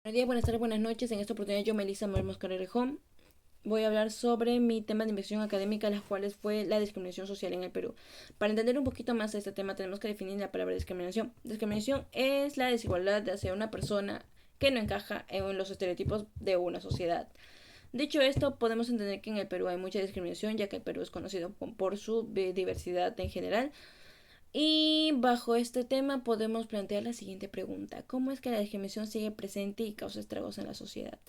Buenos días, buenas tardes, buenas noches. En esta oportunidad yo, Melissa Moremos Carrerejón, voy a hablar sobre mi tema de investigación académica, las cuales fue la discriminación social en el Perú. Para entender un poquito más este tema tenemos que definir la palabra discriminación. Discriminación es la desigualdad hacia una persona que no encaja en los estereotipos de una sociedad. Dicho esto, podemos entender que en el Perú hay mucha discriminación, ya que el Perú es conocido por su diversidad en general. Y bajo este tema podemos plantear la siguiente pregunta: ¿cómo es que la discriminación sigue presente y causa estragos en la sociedad?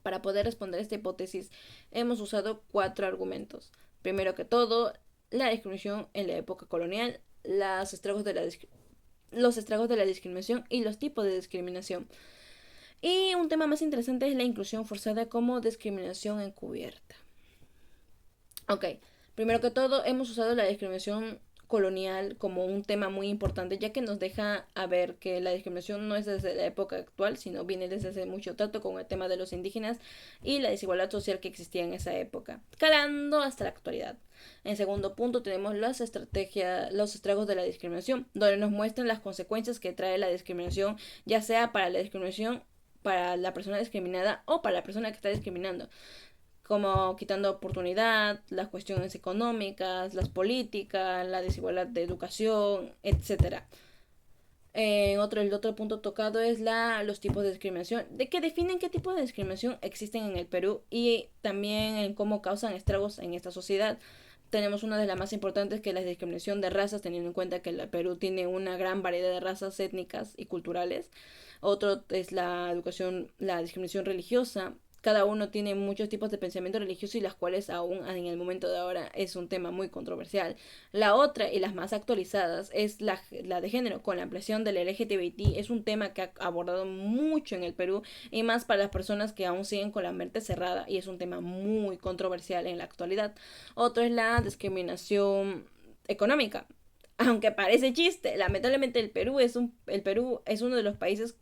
Para poder responder esta hipótesis hemos usado cuatro argumentos. Primero que todo, la discriminación en la época colonial, los estragos de la discriminación y los tipos de discriminación. Y un tema más interesante es la inclusión forzada como discriminación encubierta. Ok, primero que todo, hemos usado la discriminación colonial como un tema muy importante, ya que nos deja a ver que la discriminación no es desde la época actual, sino viene desde hace mucho trato con el tema de los indígenas y la desigualdad social que existía en esa época, calando hasta la actualidad. En segundo punto tenemos las estrategias, los estragos de la discriminación, donde nos muestran las consecuencias que trae la discriminación, ya sea para la discriminación, para la persona discriminada o para la persona que está discriminando, como quitando oportunidad, las cuestiones económicas, las políticas, la desigualdad de educación, etcétera. El otro punto tocado es los tipos de discriminación, de que definen qué tipo de discriminación existen en el Perú y también en cómo causan estragos en esta sociedad. Tenemos una de las más importantes, que es la discriminación de razas, teniendo en cuenta que el Perú tiene una gran variedad de razas étnicas y culturales. Otro es la discriminación religiosa. Cada uno tiene muchos tipos de pensamiento religioso y las cuales aún en el momento de ahora es un tema muy controversial. La otra y las más actualizadas es la de género, con la ampliación del LGTBT. Es un tema que ha abordado mucho en el Perú y más para las personas que aún siguen con la mente cerrada, y es un tema muy controversial en la actualidad. Otro es la discriminación económica. Aunque parece chiste, lamentablemente el Perú es uno de los países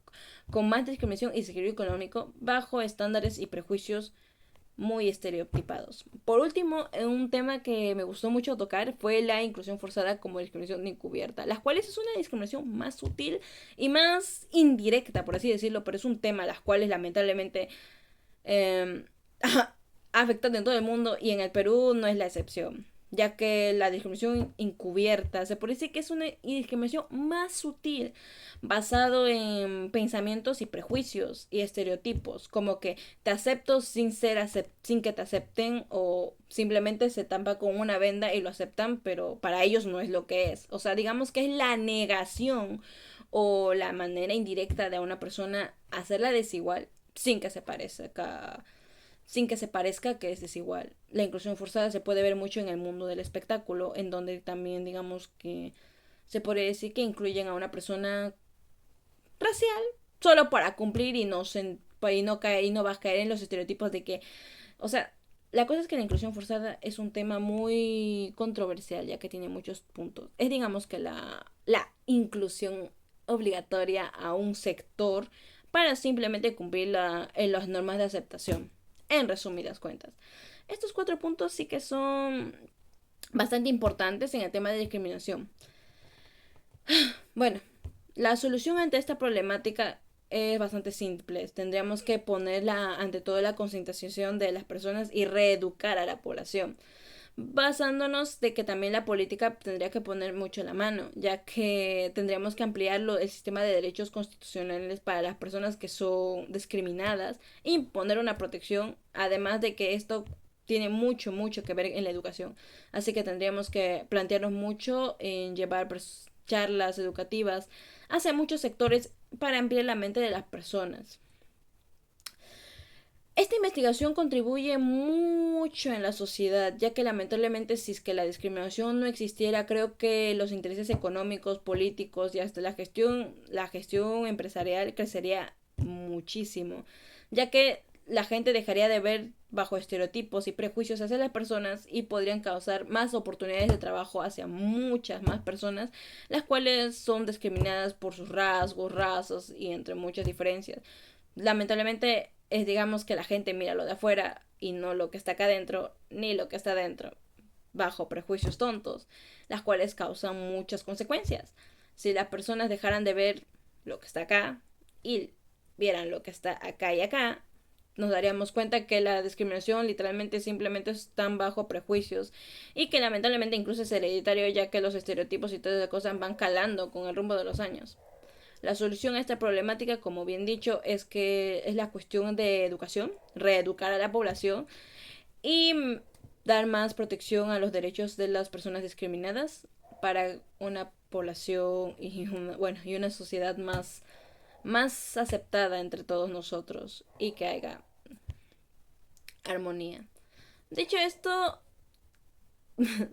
con más discriminación y desequilibrio económico bajo estándares y prejuicios muy estereotipados. Por último, un tema que me gustó mucho tocar fue la inclusión forzada como discriminación encubierta, las cuales es una discriminación más sutil y más indirecta, por así decirlo, pero es un tema las cuales lamentablemente eh, afectan en todo el mundo y en el Perú no es la excepción, ya que la discriminación encubierta se puede decir que es una discriminación más sutil, basado en pensamientos y prejuicios y estereotipos, como que te acepto sin que te acepten, o simplemente se tampa con una venda y lo aceptan, pero para ellos no es lo que es. O sea, digamos que es la negación o la manera indirecta de a una persona hacerla desigual sin que se parezca que es desigual. La inclusión forzada se puede ver mucho en el mundo del espectáculo, en donde también digamos que se puede decir que incluyen a una persona racial solo para cumplir y no va a caer en los estereotipos de que, o sea, la cosa es que la inclusión forzada es un tema muy controversial, ya que tiene muchos puntos. Es, digamos, que la inclusión obligatoria a un sector para simplemente cumplir las normas de aceptación, en resumidas cuentas. Estos cuatro puntos sí que son bastante importantes en el tema de discriminación. Bueno, la solución ante esta problemática es bastante simple. Tendríamos que ponerla ante todo la concientización de las personas y reeducar a la población, basándonos de que también la política tendría que poner mucho la mano, ya que tendríamos que ampliar el sistema de derechos constitucionales para las personas que son discriminadas e imponer una protección, además de que esto tiene mucho, mucho que ver en la educación. Así que tendríamos que plantearnos mucho en llevar charlas educativas hacia muchos sectores para ampliar la mente de las personas. Esta investigación contribuye mucho en la sociedad, ya que lamentablemente si es que la discriminación no existiera, creo que los intereses económicos, políticos y hasta la gestión empresarial crecería muchísimo, ya que la gente dejaría de ver bajo estereotipos y prejuicios hacia las personas y podrían causar más oportunidades de trabajo hacia muchas más personas, las cuales son discriminadas por sus rasgos, razas y entre muchas diferencias. Lamentablemente es, digamos, que la gente mira lo de afuera y no lo que está acá adentro, ni lo que está adentro, bajo prejuicios tontos, las cuales causan muchas consecuencias. Si las personas dejaran de ver lo que está acá y vieran lo que está acá y acá, nos daríamos cuenta que la discriminación literalmente simplemente están bajo prejuicios y que lamentablemente incluso es hereditario, ya que los estereotipos y todas esas cosas van calando con el rumbo de los años. La solución a esta problemática, como bien dicho, es que es la cuestión de educación, reeducar a la población y dar más protección a los derechos de las personas discriminadas para una población y una sociedad más aceptada entre todos nosotros y que haya armonía. Dicho esto,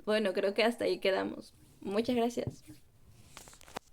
bueno, creo que hasta ahí quedamos. Muchas gracias.